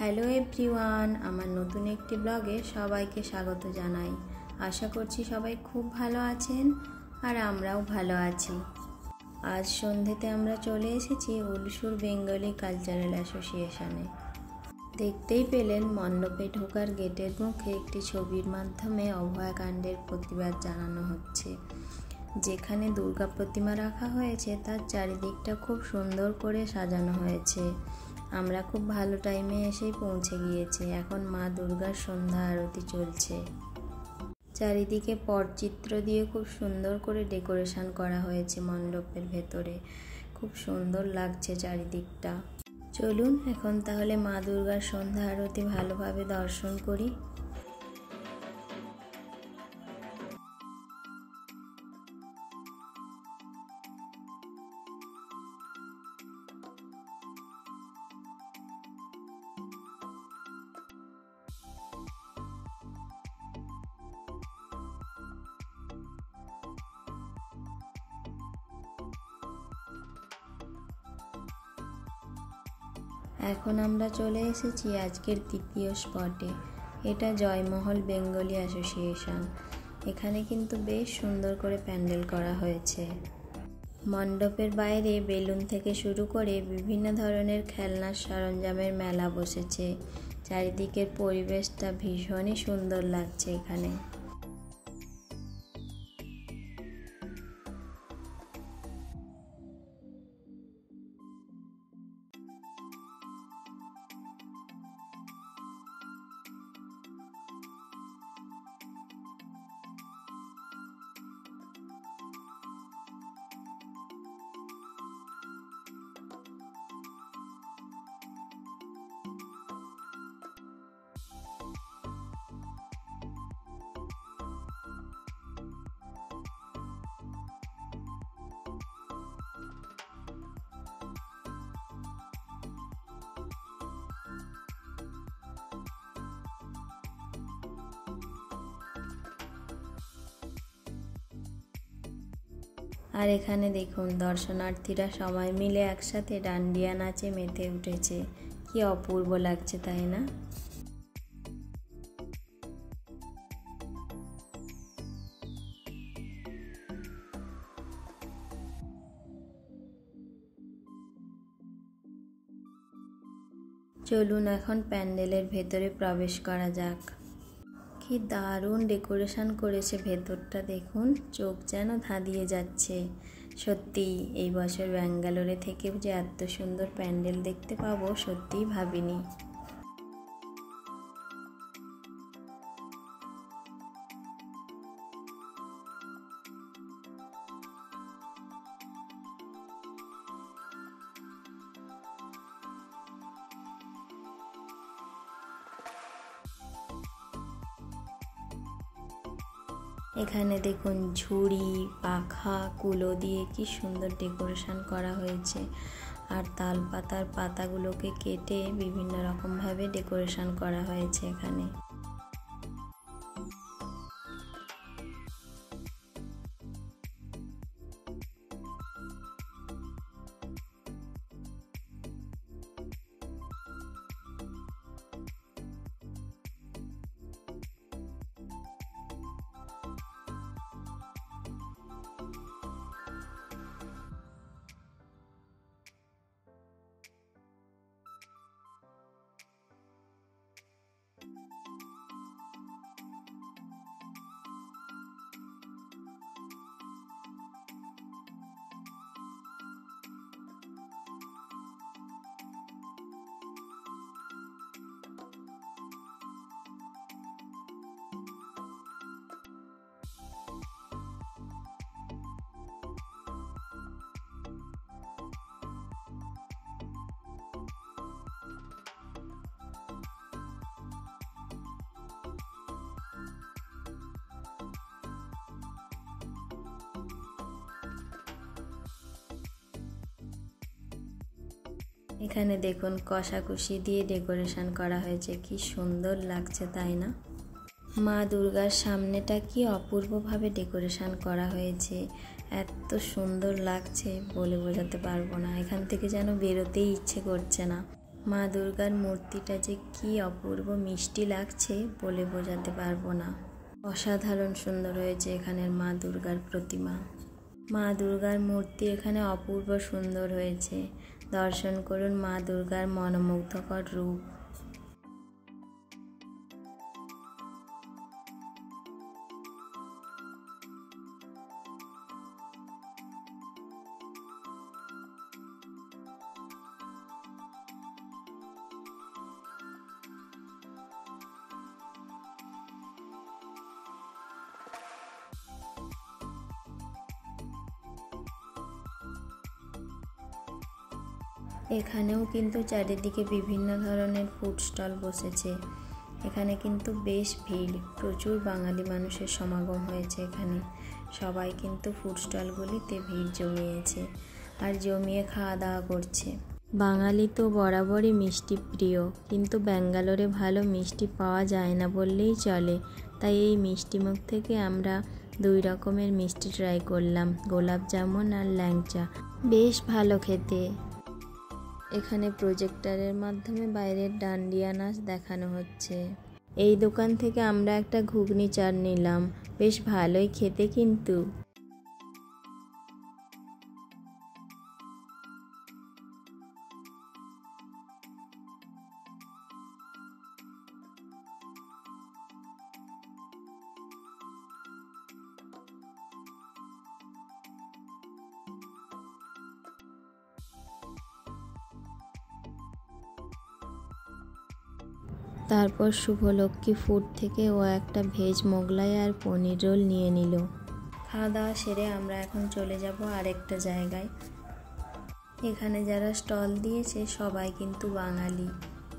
Hello everyone, আমার নতুন একটি ব্লগে সবাইকে স্বাগত জানাই। আশা করছি সবাই খুব ভালো আছেন আর আমরাও ভালো আছি। আজ সন্ধ্যেতে আমরা চলে এসেছি উলসুর বেঙ্গলি কালচারাল অ্যাসোসিয়েশনে। দেখতেই পেলেন মণ্ডপে ঢোকার গেটের মুখে একটি ছবির মাধ্যমে অভয়াকাণ্ডের প্রতিবাদ জানানো হচ্ছে। যেখানে দুর্গা প্রতিমা রাখা হয়েছে তার চারিদিকটা খুব সুন্দর করে সাজানো হয়েছে। আমরা খুব ভালো টাইমে এসেই পৌঁছে গিয়েছি। এখন মা দুর্গার সন্ধ্যা আরতি চলছে। চারিদিকে পটচিত্র দিয়ে খুব সুন্দর করে ডেকোরেশন করা হয়েছে মণ্ডপের ভেতরে। খুব সুন্দর লাগছে চারিদিকটা। চলুন এখন তাহলে মা দুর্গার সন্ধ্যা আরতি ভালোভাবে দর্শন করি। এখন আমরা চলে এসেছি আজকের তৃতীয় স্পটে। এটা জয়মহল বেঙ্গলি অ্যাসোসিয়েশন। এখানে কিন্তু বেশ সুন্দর করে প্যান্ডেল করা হয়েছে। মণ্ডপের বাইরে বেলুন থেকে শুরু করে বিভিন্ন ধরনের খেলনার সরঞ্জামের মেলা বসেছে। চারিদিকের পরিবেশটা ভীষণই সুন্দর লাগছে এখানে। আর এখানে দেখুন দর্শনার্থীরা সবাই মিলে একসাথে ডান্ডিয়া নাচে মেতে উঠেছে। কি অপূর্ব লাগছে, তাই না? চলুন এখন প্যান্ডেলের ভেতরে প্রবেশ করা যাক। কি দারুণ ডেকোরেশন করেছে ভেতরটা, দেখুন চোখ যেন ধাঁধিয়ে যাচ্ছে। সত্যি এই বছর ব্যাঙ্গালোরে থেকে যে এত সুন্দর প্যান্ডেল দেখতে পাবো সত্যিই ভাবিনি। এখানে দেখুন ঝুড়ি, পাখা, কুলো দিয়ে কি সুন্দর ডেকোরেশন করা হয়েছে। আর তাল পাতার পাতাগুলোকে কেটে বিভিন্ন রকমভাবে ডেকোরেশন করা হয়েছে এখানে। এখানে দেখুন কষাকষি দিয়ে ডেকোরেশন করা হয়েছে। কি সুন্দর লাগছে, তাই না? মা দুর্গার সামনেটা কি অপূর্বভাবে ডেকোরেশন করা হয়েছে। এত সুন্দর লাগছে বলে বোঝাতে পারবো না। এখান থেকে যেন বেরোতেই ইচ্ছে করছে না। মা দুর্গার মূর্তিটা যে কি অপূর্ব মিষ্টি লাগছে বলে বোঝাতে পারবো না। অসাধারণ সুন্দর হয়েছে এখানের মা দুর্গার প্রতিমা। মা দুর্গার মূর্তি এখানে অপূর্ব সুন্দর হয়েছে। দর্শন করুন মা দুর্গার মনোমুগ্ধকর রূপ। এখানেও কিন্তু চারিদিকে বিভিন্ন ধরনের ফুড স্টল বসেছে। এখানে কিন্তু বেশ ভিড়, প্রচুর বাঙালি মানুষের সমাগম হয়েছে এখানে। সবাই কিন্তু ফুড স্টলগুলিতে ভিড় জমিয়েছে আর জমিয়ে খাওয়া দাওয়া করছে। বাঙালি তো বরাবরই মিষ্টি প্রিয়, কিন্তু ব্যাঙ্গালোরে ভালো মিষ্টি পাওয়া যায় না বললেই চলে। তাই এই মিষ্টিমুখ থেকে আমরা 2 রকমের মিষ্টি ট্রাই করলাম, গোলাপ জামুন আর ল্যাংচা। বেশ ভালো খেতে। এখানে প্রজেক্টরের মাধ্যমে বাইরের ডান্ডিয়া নাচ দেখানো হচ্ছে। এই দোকান থেকে আমরা একটা ঘুগনি চাট নিলাম, বেশ ভালোই খেতে কিন্তু। তারপর শুভলক্ষ্মী ফুড থেকে ও একটা ভেজ মোগলাই আর পনির রোল নিয়ে নিল। খাওয়া দাওয়া সেরে আমরা এখন চলে যাব আরেকটা জায়গায়। এখানে যারা স্টল দিয়েছে সবাই কিন্তু বাঙালি,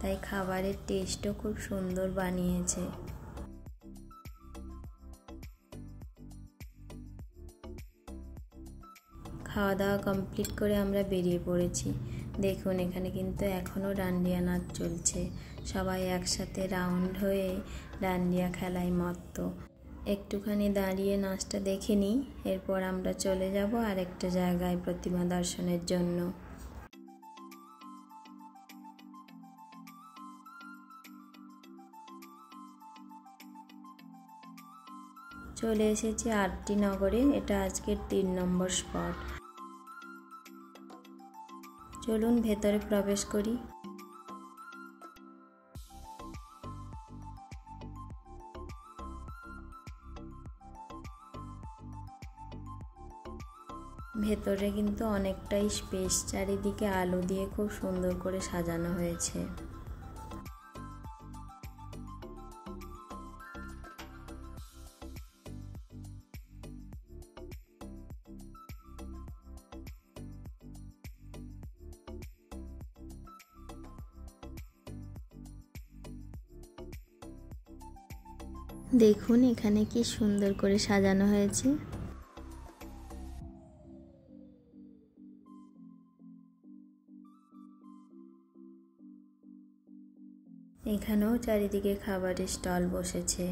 তাই খাবারের টেস্টও খুব সুন্দর বানিয়েছে। খাওয়া দাওয়া কমপ্লিট করে আমরা বেরিয়ে পড়েছি। দেখুন এখানে কিন্তু এখনও ডান্ডিয়া নাচ চলছে। সবাই একসাথে রাউন্ড হয়ে ডান্ডিয়া খেলায় মত্ত। একটুখানি দাঁড়িয়ে নাচটা দেখে নিই, এরপর আমরা চলে যাব আরেকটা জায়গায় প্রতিমা দর্শনের জন্য। চলে এসেছি আরটি নগরে। এটা আজকের 3 নম্বর স্পট। চলুন ভেতরে প্রবেশ করি। ভেতরে কিন্তু অনেকটাই স্পেস, চারিদিকে আলো দিয়ে খুব সুন্দর করে সাজানো হয়েছে। দেখুন এখানে কি সুন্দর করে সাজানো হয়েছে। এখানেও চারিদিকে খাবারের স্টল বসেছে।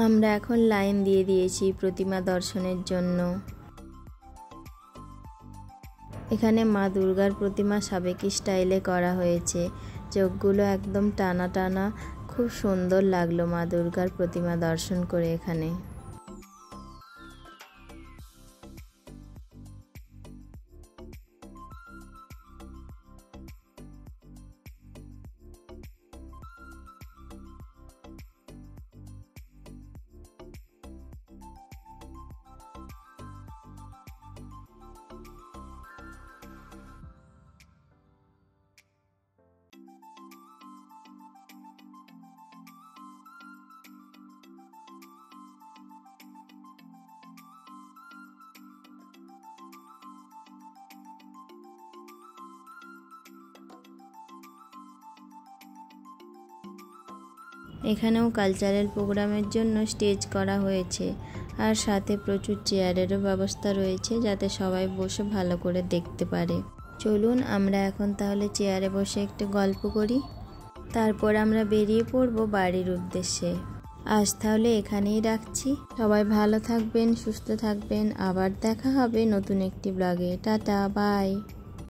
আমরা এখন লাইন দিয়ে দিয়েছি প্রতিমা দর্শনের জন্য। এখানে মা দুর্গার প্রতিমা সাবেকি স্টাইলে করা হয়েছে। চোখগুলো একদম টানা টানা, খুব সুন্দর লাগলো মা দুর্গার প্রতিমা দর্শন করে এখানে। এখানেও কালচারাল প্রোগ্রামের জন্য স্টেজ করা হয়েছে, আর সাথে প্রচুর চেয়ারেরও ব্যবস্থা রয়েছে যাতে সবাই বসে ভালো করে দেখতে পারে। চলুন আমরা এখন তাহলে চেয়ারে বসে একটু গল্প করি, তারপর আমরা বেরিয়ে পড়ব বাড়ির উদ্দেশ্যে। আজ তাহলে এখানেই রাখছি। সবাই ভালো থাকবেন, সুস্থ থাকবেন। আবার দেখা হবে নতুন একটি ব্লগে। Tata, by.